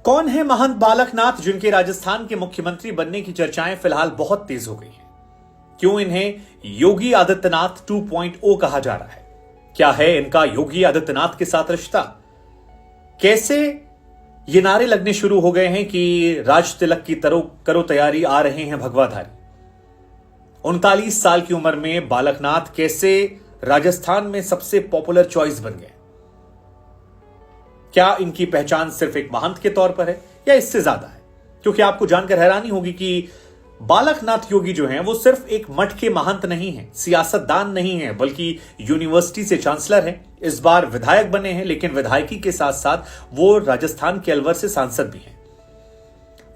कौन है महंत बालक नाथ जिनके राजस्थान के मुख्यमंत्री बनने की चर्चाएं फिलहाल बहुत तेज हो गई हैं? क्यों इन्हें योगी आदित्यनाथ 2.0 कहा जा रहा है? क्या है इनका योगी आदित्यनाथ के साथ रिश्ता? कैसे ये नारे लगने शुरू हो गए हैं कि राज तिलक की करो तैयारी, आ रहे हैं भगवाधारी? 39 साल की उम्र में बालकनाथ कैसे राजस्थान में सबसे पॉपुलर चॉइस बन गए? क्या इनकी पहचान सिर्फ एक महंत के तौर पर है या इससे ज्यादा है? क्योंकि आपको जानकर हैरानी होगी कि बालकनाथ योगी जो हैं वो सिर्फ एक मठ के महंत नहीं हैं, सियासतदान नहीं हैं, बल्कि यूनिवर्सिटी से चांसलर हैं। इस बार विधायक बने हैं, लेकिन विधायकी के साथ साथ वो राजस्थान के अलवर से सांसद भी हैं।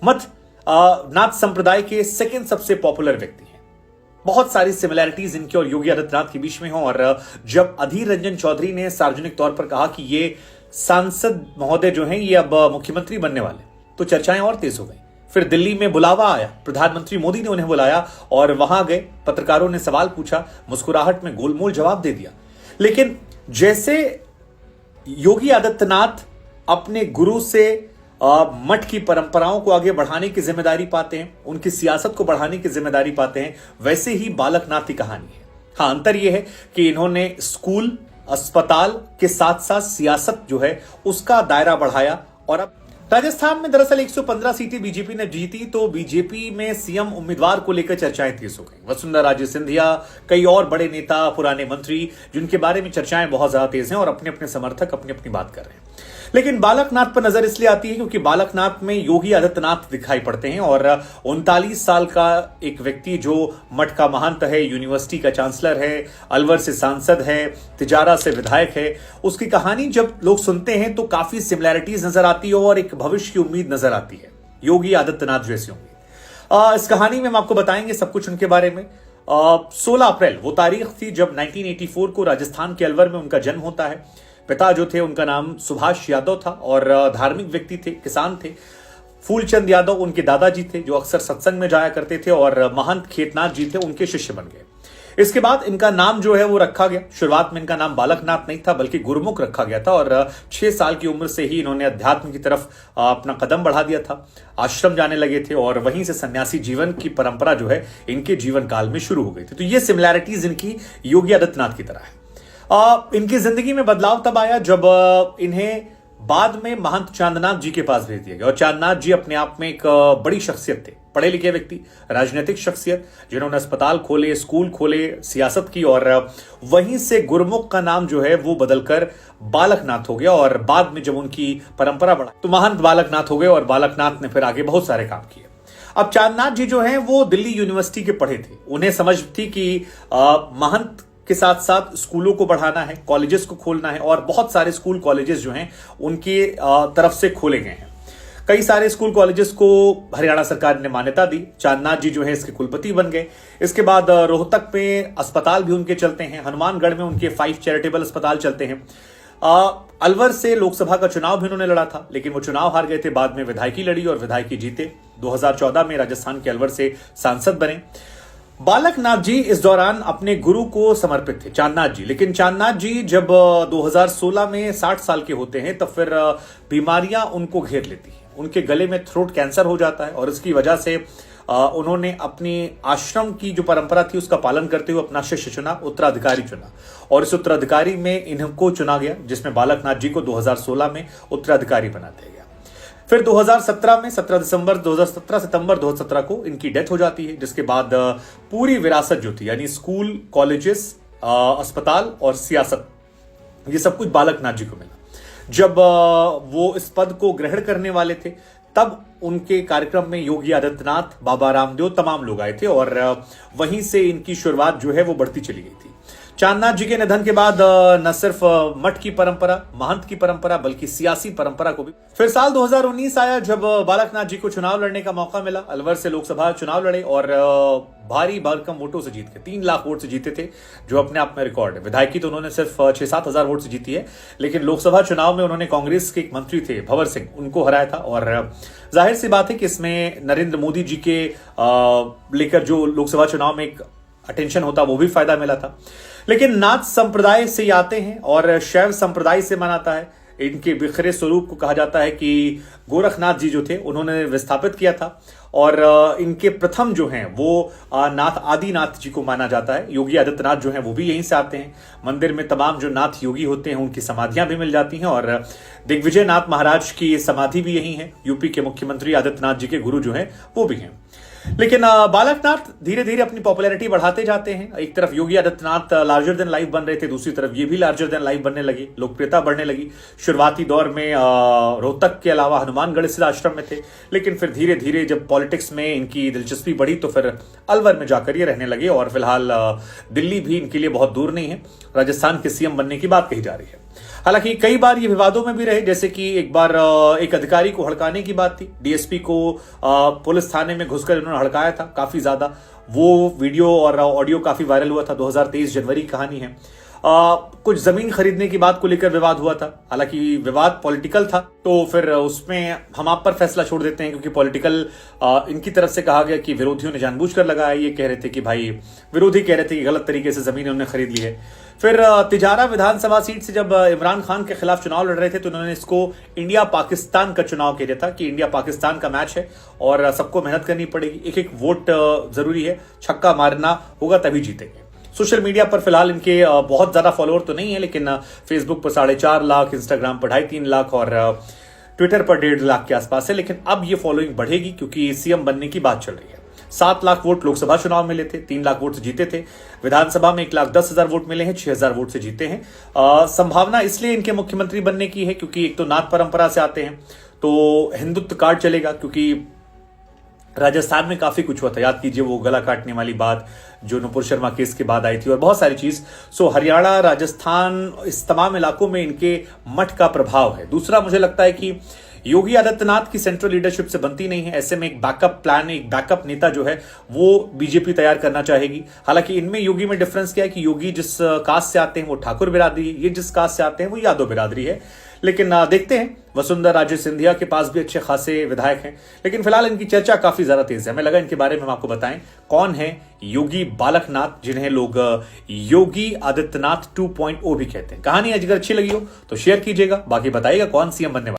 मठ नाथ संप्रदाय के सेकंड सबसे पॉपुलर व्यक्ति हैं। बहुत सारी सिमिलैरिटीज इनके और योगी आदित्यनाथ के बीच में हो। और जब अधीर रंजन चौधरी ने सार्वजनिक तौर पर कहा कि ये सांसद महोदय जो हैं ये अब मुख्यमंत्री बनने वाले, तो चर्चाएं और तेज हो गई। फिर दिल्ली में बुलावा आया, प्रधानमंत्री मोदी ने उन्हें बुलाया और वहां गए। पत्रकारों ने सवाल पूछा, मुस्कुराहट में गोलमोल जवाब दे दिया। लेकिन जैसे योगी आदित्यनाथ अपने गुरु से मठ की परंपराओं को आगे बढ़ाने की जिम्मेदारी पाते हैं, उनकी सियासत को बढ़ाने की जिम्मेदारी पाते हैं, वैसे ही बालकनाथ की कहानी है। हाँ, अंतर यह है कि इन्होंने स्कूल, अस्पताल के साथ साथ सियासत जो है उसका दायरा बढ़ाया। और अब राजस्थान में दरअसल 115 सीटें बीजेपी ने जीती, तो बीजेपी में सीएम उम्मीदवार को लेकर चर्चाएं तेज हो गई। वसुंधरा राजे सिंधिया, कई और बड़े नेता, पुराने मंत्री, जिनके बारे में चर्चाएं बहुत ज्यादा तेज हैं और अपने अपने समर्थक अपनी अपनी बात कर रहे हैं। लेकिन बालकनाथ पर नजर इसलिए आती है क्योंकि बालकनाथ में योगी आदित्यनाथ दिखाई पड़ते हैं। और 39 साल का एक व्यक्ति जो मठ का महंत है, यूनिवर्सिटी का चांसलर है, अलवर से सांसद है, तिजारा से विधायक है, उसकी कहानी जब लोग सुनते हैं तो काफी सिमिलैरिटीज नजर आती है और एक भविष्य की उम्मीद नजर आती है, योगी आदित्यनाथ जैसी उम्मीद। इस कहानी में हम आपको बताएंगे सब कुछ उनके बारे में। 16 अप्रैल वो तारीख थी जब 1984 को राजस्थान के अलवर में उनका जन्म होता है। पिता जो थे उनका नाम सुभाष यादव था और धार्मिक व्यक्ति थे, किसान थे। फूलचंद यादव उनके दादाजी थे जो अक्सर सत्संग में जाया करते थे और महंत खेतनाथ जी थे, उनके शिष्य बन गए। इसके बाद इनका नाम जो है वो रखा गया। शुरुआत में इनका नाम बालकनाथ नहीं था बल्कि गुरुमुख रखा गया था। और 6 साल की उम्र से ही इन्होंने अध्यात्म की तरफ अपना कदम बढ़ा दिया था। आश्रम जाने लगे थे और वहीं से सन्यासी जीवन की परंपरा जो है इनके जीवन काल में शुरू हो गई थी। तो ये सिमिलैरिटीज इनकी योगी आदित्यनाथ की तरह है। इनकी जिंदगी में बदलाव तब आया जब इन्हें बाद में महंत चांदनाथ जी के पास भेज दिया गया। और चांदनाथ जी अपने आप में एक बड़ी शख्सियत थे, पढ़े लिखे व्यक्ति, राजनीतिक शख्सियत, जिन्होंने अस्पताल खोले, स्कूल खोले, सियासत की। और वहीं से गुरुमुख का नाम जो है वो बदलकर बालकनाथ हो गया। और बाद में जब उनकी परंपरा बढ़ा तो महंत बालकनाथ हो गए और बालकनाथ ने फिर आगे बहुत सारे काम किए। अब चांदनाथ जी जो हैं वो दिल्ली यूनिवर्सिटी के पढ़े थे। उन्हें समझ थी कि महंत के साथ साथ स्कूलों को बढ़ाना है, कॉलेजेस को खोलना है। और बहुत सारे स्कूल कॉलेजेस जो हैं उनकी तरफ से खोले गए हैं। कई सारे स्कूल कॉलेजेस को हरियाणा सरकार ने मान्यता दी। चांदनाथ जी जो है इसके कुलपति बन गए। इसके बाद रोहतक में अस्पताल भी उनके चलते हैं। हनुमानगढ़ में उनके 5 चैरिटेबल अस्पताल चलते हैं। अलवर से लोकसभा का चुनाव भी उन्होंने लड़ा था, लेकिन वो चुनाव हार गए थे। बाद में विधायकी लड़ी और विधायकी जीते। 2014 में राजस्थान के अलवर से सांसद बने। बालकनाथ जी इस दौरान अपने गुरु को समर्पित थे, चांदनाथ जी। लेकिन चांदनाथ जी जब 2016 में 60 साल के होते हैं तब फिर बीमारियां उनको घेर लेती हैं। उनके गले में थ्रोट कैंसर हो जाता है और इसकी वजह से उन्होंने अपनी आश्रम की जो परंपरा थी उसका पालन करते हुए अपना शिष्य चुना, उत्तराधिकारी चुना। और इस उत्तराधिकारी में इनको चुना गया, जिसमें बालकनाथ जी को 2016 में उत्तराधिकारी बना दिया गया। फिर 2017 में 17 सितंबर 2017 को इनकी डेथ हो जाती है, जिसके बाद पूरी विरासत जो थी, यानी स्कूल, कॉलेजेस, अस्पताल और सियासत, ये सब कुछ बालकनाथ जी को मिला। जब वो इस पद को ग्रहण करने वाले थे तब उनके कार्यक्रम में योगी आदित्यनाथ, बाबा रामदेव, तमाम लोग आए थे और वहीं से इनकी शुरुआत जो है वो बढ़ती चली गई थी। चांदनाथ जी के निधन के बाद न सिर्फ मठ की परंपरा, महंत की परंपरा, बल्कि सियासी परंपरा को भी। फिर साल 2019 आया जब बालकनाथ जी को चुनाव लड़ने का मौका मिला। अलवर से लोकसभा चुनाव लड़े और भारी भरकम वोटों से जीत के 3 लाख वोट से जीते थे, जो अपने आप में रिकॉर्ड है। विधायकी तो उन्होंने सिर्फ 6-7 हजार वोट से जीती है, लेकिन लोकसभा चुनाव में उन्होंने कांग्रेस के एक मंत्री थे भंवर सिंह, उनको हराया था। और जाहिर सी बात है कि इसमें नरेंद्र मोदी जी के लेकर जो लोकसभा चुनाव में एक अटेंशन होता वो भी फायदा मिला था। लेकिन नाथ संप्रदाय से आते हैं और शैव संप्रदाय से मनाता है। इनके बिखरे स्वरूप को कहा जाता है कि गोरखनाथ जी जो थे उन्होंने विस्थापित किया था, और इनके प्रथम जो हैं वो नाथ आदिनाथ जी को माना जाता है। योगी आदित्यनाथ जो हैं वो भी यहीं से आते हैं। मंदिर में तमाम जो नाथ योगी होते हैं उनकी समाधियां भी मिल जाती हैं, और दिग्विजय नाथ महाराज की समाधि भी यहीं है। यूपी के मुख्यमंत्री आदित्यनाथ जी के गुरु जो हैं वो भी हैं। लेकिन बालकनाथ धीरे धीरे अपनी पॉपुलैरिटी बढ़ाते जाते हैं। एक तरफ Yogi Adityanath larger than life बन रहे थे, दूसरी तरफ ये भी लार्जर देन लाइफ बनने लगे, लोकप्रियता बढ़ने लगी। शुरुआती दौर में रोहतक के अलावा हनुमानगढ़ स्थित आश्रम में थे, लेकिन फिर धीरे धीरे जब पॉलिटिक्स में इनकी दिलचस्पी बढ़ी तो फिर अलवर में जाकर ये रहने लगे, और फिलहाल दिल्ली भी इनके लिए बहुत दूर नहीं है। राजस्थान के सीएम बनने की बात कही जा रही है। हालांकि कई बार ये विवादों में भी रहे, जैसे कि एक बार एक अधिकारी को हड़काने की बात थी। डीएसपी को पुलिस थाने में घुसकर इन्होंने हड़काया था काफी ज्यादा। वो वीडियो और ऑडियो काफी वायरल हुआ था। 2023 जनवरी की कहानी है। कुछ जमीन खरीदने की बात को लेकर विवाद हुआ था। हालांकि विवाद पॉलिटिकल था, तो फिर उसमें हम आप पर फैसला छोड़ देते हैं, क्योंकि पॉलिटिकल इनकी तरफ से कहा गया कि विरोधियों ने जानबूझकर लगाया। ये कह रहे थे कि भाई, विरोधी कह रहे थे कि गलत तरीके से जमीन उन्होंने खरीद ली है। फिर तिजारा विधानसभा सीट से जब इमरान खान के खिलाफ चुनाव लड़ रहे थे तो उन्होंने इसको इंडिया पाकिस्तान का चुनाव कह दिया था, कि इंडिया पाकिस्तान का मैच है और सबको मेहनत करनी पड़ेगी, एक एक वोट जरूरी है, छक्का मारना होगा तभी जीतेंगे। सोशल मीडिया पर फिलहाल इनके बहुत ज्यादा फॉलोअर तो नहीं है, लेकिन फेसबुक पर 4.5 लाख, इंस्टाग्राम पर 2.5-3 लाख और ट्विटर पर 1.5 लाख के आसपास है। लेकिन अब ये फॉलोइंग बढ़ेगी क्योंकि सीएम बनने की बात चल रही है। 7 लाख वोट लोकसभा चुनाव में मिले थे, 3 लाख वोट से जीते थे। विधानसभा में 1,10,000 वोट मिले हैं, 6,000 वोट से जीते हैं। संभावना इसलिए इनके मुख्यमंत्री बनने की है क्योंकि एक तो नाथ परंपरा से आते हैं, तो हिंदुत्व कार्ड चलेगा। क्योंकि राजस्थान में काफी कुछ हुआ था, याद कीजिए वो गला काटने वाली बात जो नुपुर शर्मा केस के बाद आई थी, और बहुत सारी चीज। सो हरियाणा, राजस्थान, इस तमाम इलाकों में इनके मठ का प्रभाव है। दूसरा, मुझे लगता है कि योगी आदित्यनाथ की सेंट्रल लीडरशिप से बनती नहीं है। ऐसे में एक बैकअप प्लान, एक बैकअप नेता जो है वो बीजेपी तैयार करना चाहेगी। हालांकि इनमें योगी में डिफरेंस क्या है कि योगी जिस कास्ट से आते हैं वो ठाकुर बिरादरी है, ये जिस कास्ट से आते हैं वो यादव बिरादरी है। लेकिन देखते हैं, वसुंधरा राजे सिंधिया के पास भी अच्छे खासे विधायक हैं, लेकिन फिलहाल इनकी चर्चा काफी ज्यादा तेज है। हमें लगा इनके बारे में हम आपको बताएं, कौन है योगी बालकनाथ, जिन्हें लोग योगी आदित्यनाथ 2.0 भी कहते हैं। कहानी अगर अच्छी लगी हो तो शेयर कीजिएगा, बाकी बताइएगा कौन सीएम बनने वाला।